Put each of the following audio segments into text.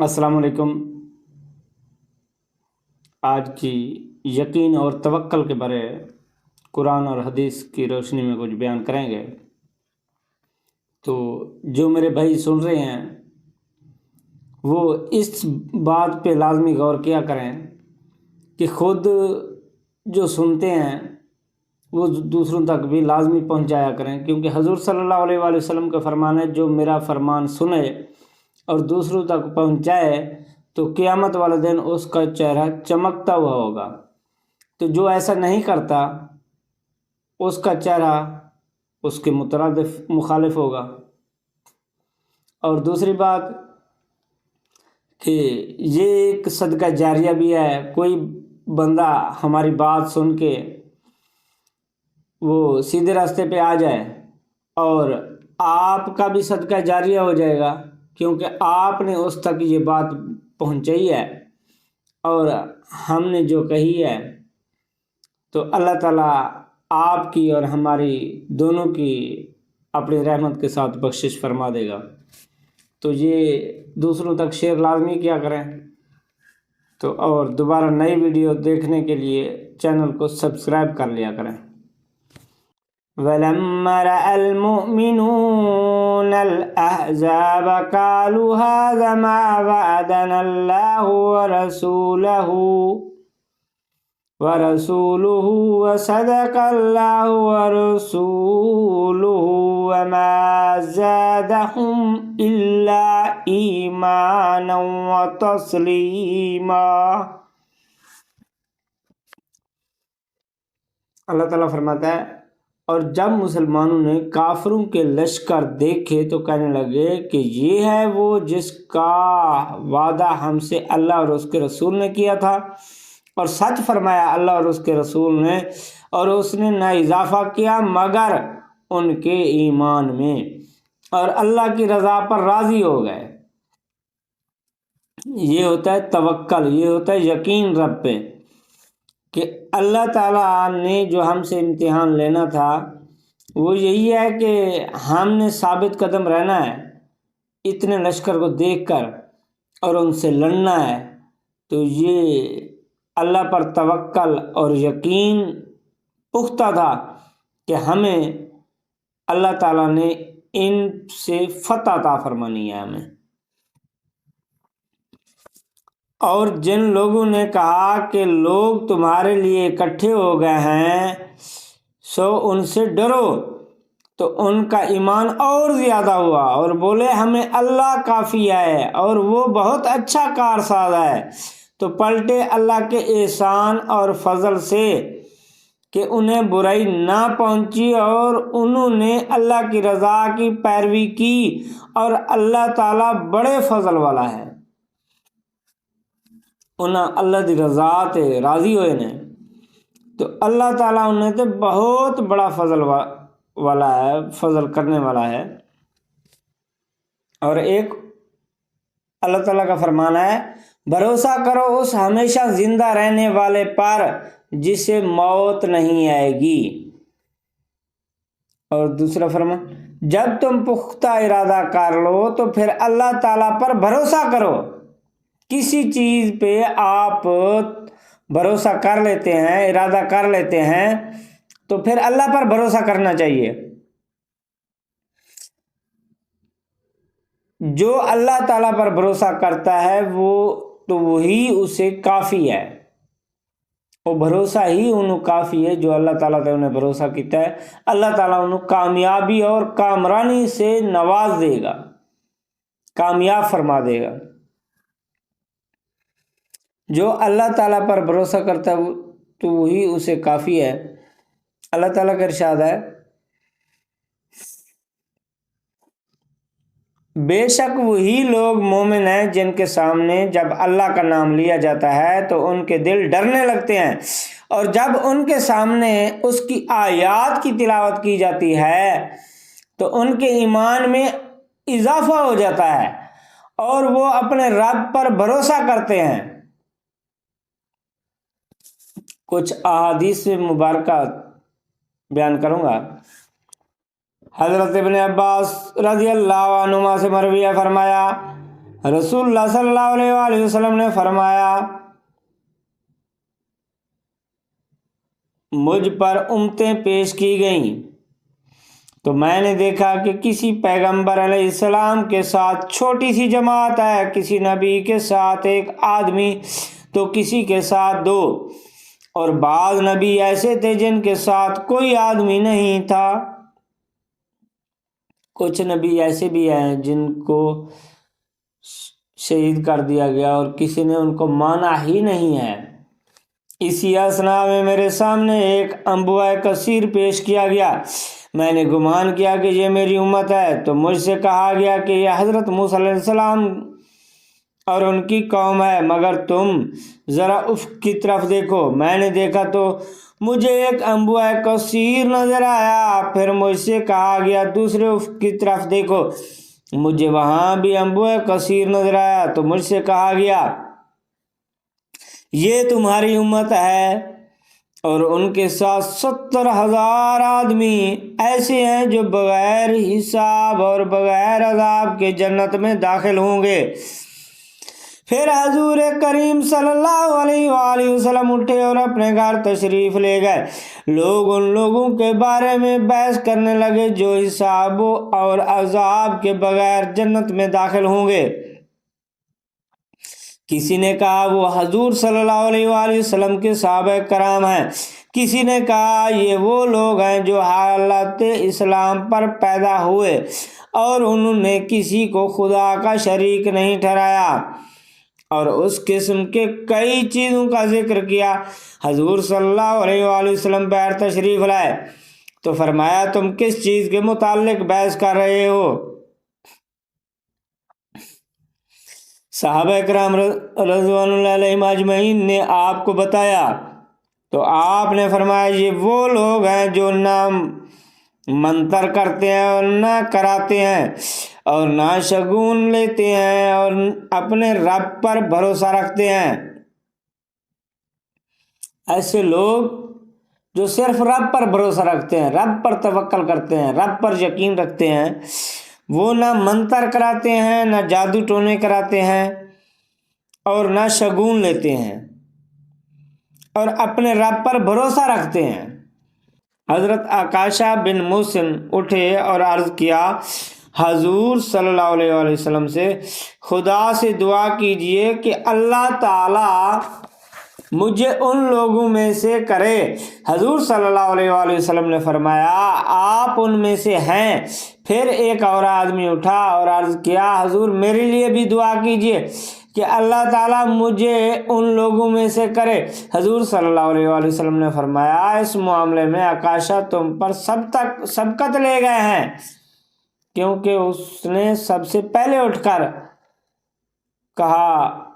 السلام علیکم۔ آج کی یقین اور توکل کے بارے قرآن اور حدیث کی روشنی میں کچھ بیان کریں گے۔ تو جو میرے بھائی سن رہے ہیں وہ اس بات پہ لازمی غور کیا کریں کہ خود جو سنتے ہیں وہ دوسروں تک بھی لازمی پہنچایا کریں، کیونکہ حضور صلی اللہ علیہ وآلہ وسلم کا فرمان ہے، جو میرا فرمان سنے اور دوسروں تک پہنچائے تو قیامت والے دن اس کا چہرہ چمکتا ہوا ہوگا۔ تو جو ایسا نہیں کرتا اس کا چہرہ اس کے مترادف مخالف ہوگا۔ اور دوسری بات کہ یہ ایک صدقہ جاریہ بھی ہے۔ کوئی بندہ ہماری بات سن کے وہ سیدھے راستے پہ آ جائے اور آپ کا بھی صدقہ جاریہ ہو جائے گا، کیونکہ آپ نے اس تک یہ بات پہنچائی ہے اور ہم نے جو کہی ہے، تو اللہ تعالیٰ آپ کی اور ہماری دونوں کی اپنی رحمت کے ساتھ بخشش فرما دے گا۔ تو یہ دوسروں تک شیئر لازمی کیا کریں۔ تو اور دوبارہ نئی ویڈیو دیکھنے کے لیے چینل کو سبسکرائب کر لیا کریں۔ وَلَمَّا رَأَى الْمُؤْمِنُونَ الْأَحْزَابَ قَالُوا هَذَا مَا وَعَدَنَا اللَّهُ وَرَسُولُهُ وَصَدَقَ اللَّهُ وَرَسُولُهُ وَمَا زَادَهُمْ إِلَّا إِيمَانًا وَتَسْلِيمًا۔ اللہ تعالیٰ فرماتا ہے، اور جب مسلمانوں نے کافروں کے لشکر دیکھے تو کہنے لگے کہ یہ ہے وہ جس کا وعدہ ہم سے اللہ اور اس کے رسول نے کیا تھا، اور سچ فرمایا اللہ اور اس کے رسول نے، اور اس نے نہ اضافہ کیا مگر ان کے ایمان میں، اور اللہ کی رضا پر راضی ہو گئے۔ یہ ہوتا ہے توکل، یہ ہوتا ہے یقین رب پہ، کہ اللہ تعالیٰ نے جو ہم سے امتحان لینا تھا وہ یہی ہے کہ ہم نے ثابت قدم رہنا ہے، اتنے لشکر کو دیکھ کر اور ان سے لڑنا ہے۔ تو یہ اللہ پر توکل اور یقین پختہ تھا کہ ہمیں اللہ تعالیٰ نے ان سے فتح عطا فرمانی ہے ہمیں۔ اور جن لوگوں نے کہا کہ لوگ تمہارے لیے اکٹھے ہو گئے ہیں سو ان سے ڈرو، تو ان کا ایمان اور زیادہ ہوا اور بولے ہمیں اللہ کافی ہے اور وہ بہت اچھا کارساز ہے۔ تو پلٹے اللہ کے احسان اور فضل سے کہ انہیں برائی نہ پہنچی اور انہوں نے اللہ کی رضا کی پیروی کی، اور اللہ تعالیٰ بڑے فضل والا ہے۔ انہیں اللہ دی رضا تے راضی ہوئے نے، تو اللہ تعالیٰ انہیں تے بہت بڑا فضل والا ہے، فضل کرنے والا ہے۔ اور ایک اللہ تعالیٰ کا فرمان ہے، بھروسہ کرو اس ہمیشہ زندہ رہنے والے پر جسے موت نہیں آئے گی۔ اور دوسرا فرمان، جب تم پختہ ارادہ کر لو تو پھر اللہ تعالیٰ پر بھروسہ کرو۔ کسی چیز پہ آپ بھروسہ کر لیتے ہیں، ارادہ کر لیتے ہیں، تو پھر اللہ پر بھروسہ کرنا چاہیے۔ جو اللہ تعالیٰ پر بھروسہ کرتا ہے وہی اسے کافی ہے، وہ بھروسہ ہی انہوں کافی ہے۔ جو اللہ تعالیٰ نے انہیں بھروسہ کیتا ہے، اللہ تعالیٰ انہوں کامیابی اور کامرانی سے نواز دے گا، کامیاب فرما دے گا۔ جو اللہ تعالیٰ پر بھروسہ کرتا ہے تو وہی اسے کافی ہے۔ اللہ تعالیٰ کا ارشاد ہے، بے شک وہی لوگ مومن ہیں جن کے سامنے جب اللہ کا نام لیا جاتا ہے تو ان کے دل ڈرنے لگتے ہیں، اور جب ان کے سامنے اس کی آیات کی تلاوت کی جاتی ہے تو ان کے ایمان میں اضافہ ہو جاتا ہے اور وہ اپنے رب پر بھروسہ کرتے ہیں۔ کچھ احادیث مبارکہ بیان کروں گا۔ حضرت ابن عباس رضی اللہ عنہما سے مروی ہے، فرمایا رسول اللہ صلی اللہ علیہ وآلہ وسلم نے فرمایا مجھ پر امتیں پیش کی گئیں تو میں نے دیکھا کہ کسی پیغمبر علیہ السلام کے ساتھ چھوٹی سی جماعت ہے، کسی نبی کے ساتھ ایک آدمی تو کسی کے ساتھ دو، اور بعض نبی ایسے تھے جن کے ساتھ کوئی آدمی نہیں تھا۔ کچھ نبی ایسے بھی ہیں جن کو شہید کر دیا گیا اور کسی نے ان کو مانا ہی نہیں ہے۔ اسی اثنا میں میرے سامنے ایک انبیاء کثیر پیش کیا گیا، میں نے گمان کیا کہ یہ میری امت ہے، تو مجھ سے کہا گیا کہ یہ حضرت موسیٰ علیہ السلام اور ان کی قوم ہے، مگر تم ذرا افق کی طرف دیکھو۔ میں نے دیکھا تو مجھے ایک انبیاء کثیر نظر آیا، پھر مجھ سے کہا گیا دوسرے افق کی طرف دیکھو، مجھے وہاں بھی انبیاء کثیر نظر آیا، تو مجھ سے کہا گیا یہ تمہاری امت ہے، اور ان کے ساتھ 70,000 آدمی ایسے ہیں جو بغیر حساب اور بغیر عذاب کے جنت میں داخل ہوں گے۔ پھر حضور کریم صلی اللہ علیہ وآلہ وسلم اٹھے اور اپنے گھر تشریف لے گئے۔ لوگ ان لوگوں کے بارے میں بحث کرنے لگے جو حساب اور عذاب کے بغیر جنت میں داخل ہوں گے۔ کسی نے کہا وہ حضور صلی اللہ علیہ وآلہ وسلم کے صحابہ کرام ہیں، کسی نے کہا یہ وہ لوگ ہیں جو حالت اسلام پر پیدا ہوئے اور انہوں نے کسی کو خدا کا شریک نہیں ٹھہرایا، اور اس قسم کے کئی چیزوں کا ذکر کیا۔ حضور صلی اللہ علیہ وآلہ وسلم باہر تشریف لائے تو فرمایا تم کس چیز کے متعلق بحث کر رہے ہو؟ صحابہ کرام رضوان اللہ علیہم اجمعین نے آپ کو بتایا تو آپ نے فرمایا یہ وہ لوگ ہیں جو نہ منتر کرتے ہیں اور نہ کراتے ہیں اور نہ شگون لیتے ہیں اور اپنے رب پر بھروسہ رکھتے ہیں۔ ایسے لوگ جو صرف رب پر بھروسہ رکھتے ہیں، رب پر توکل کرتے ہیں، رب پر یقین رکھتے ہیں، وہ نہ منتر کراتے ہیں، نہ جادو ٹونے کراتے ہیں اور نہ شگون لیتے ہیں اور اپنے رب پر بھروسہ رکھتے ہیں۔ حضرت عکاشہ بن محسن اٹھے اور عرض کیا حضور صلی اللہ علیہ وآلہ وسلم سے خدا سے دعا کیجئے کہ اللہ تعالی مجھے ان لوگوں میں سے کرے۔ حضور صلی اللہ علیہ وآلہ وسلم نے فرمایا آپ ان میں سے ہیں۔ پھر ایک اور آدمی اٹھا اور عرض کیا حضور میرے لیے بھی دعا کیجئے کہ اللہ تعالیٰ مجھے ان لوگوں میں سے کرے۔ حضور صلی اللہ علیہ وآلہ وسلم نے فرمایا اس معاملے میں عکاشہ تم پر سبقت لے گئے ہیں، کیونکہ اس نے سب سے پہلے اٹھ کر کہا۔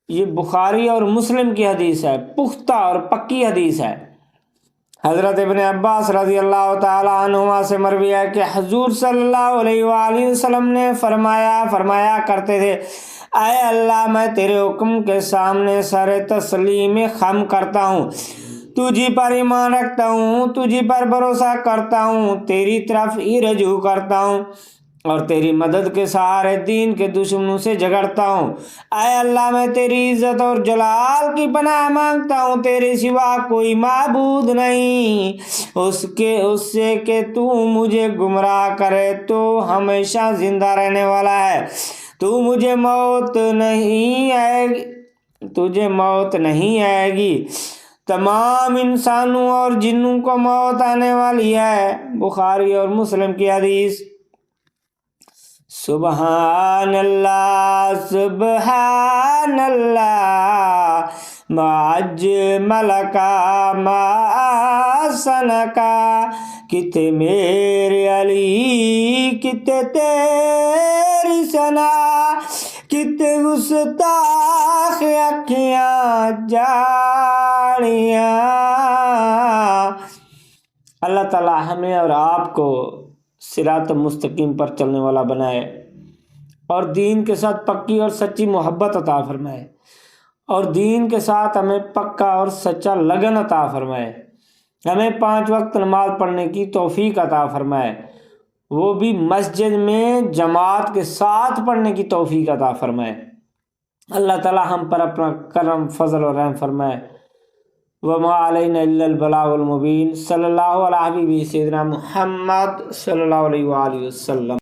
یہ بخاری اور مسلم کی حدیث ہے، پختہ اور پکی حدیث ہے۔ حضرت ابن عباس رضی اللہ تعالی عنہما سے مروی ہے کہ حضور صلی اللہ علیہ وآلہ وسلم نے فرمایا کرتے تھے اے اللہ میں تیرے حکم کے سامنے سر تسلیم خم کرتا ہوں، تجھی پر ایمان رکھتا ہوں، تجھی پر بھروسہ کرتا ہوں، تیری طرف ہی رجوع کرتا ہوں اور تیری مدد کے سہارے دین کے دشمنوں سے جھگڑتا ہوں۔ اے اللہ میں تیری عزت اور جلال کی پناہ مانگتا ہوں، تیرے سوا کوئی معبود نہیں اس سے کہ تو مجھے گمراہ کرے تو ہمیشہ زندہ رہنے والا ہے، تجھے موت نہیں آئے گی، تمام انسانوں اور جنوں کو موت آنے والی ہے۔ بخاری اور مسلم کی حدیث۔ سبحان اللہ سبحان اللہ ما اجمل کا ما احسن کا، کتے میرے علی کتے تیری ثنا، کتے گستاخ اکھیاں جاڑیاں۔ اللہ تعالی ہمیں اور آپ کو صراط مستقیم پر چلنے والا بنائے اور دین کے ساتھ پکی اور سچی محبت عطا فرمائے اور دین کے ساتھ ہمیں پکا اور سچا لگن عطا فرمائے، ہمیں 5 وقت نماز پڑھنے کی توفیق عطا فرمائے وہ بھی مسجد میں جماعت کے ساتھ پڑھنے کی توفیق عطا فرمائے۔ اللہ تعالی ہم پر اپنا کرم فضل اور رحم فرمائے۔ وما علینا الا البلاغ المبین۔ صلی اللہ علیہ حبیبی سیدنا محمد صلی اللہ علیہ وآلہ وسلم۔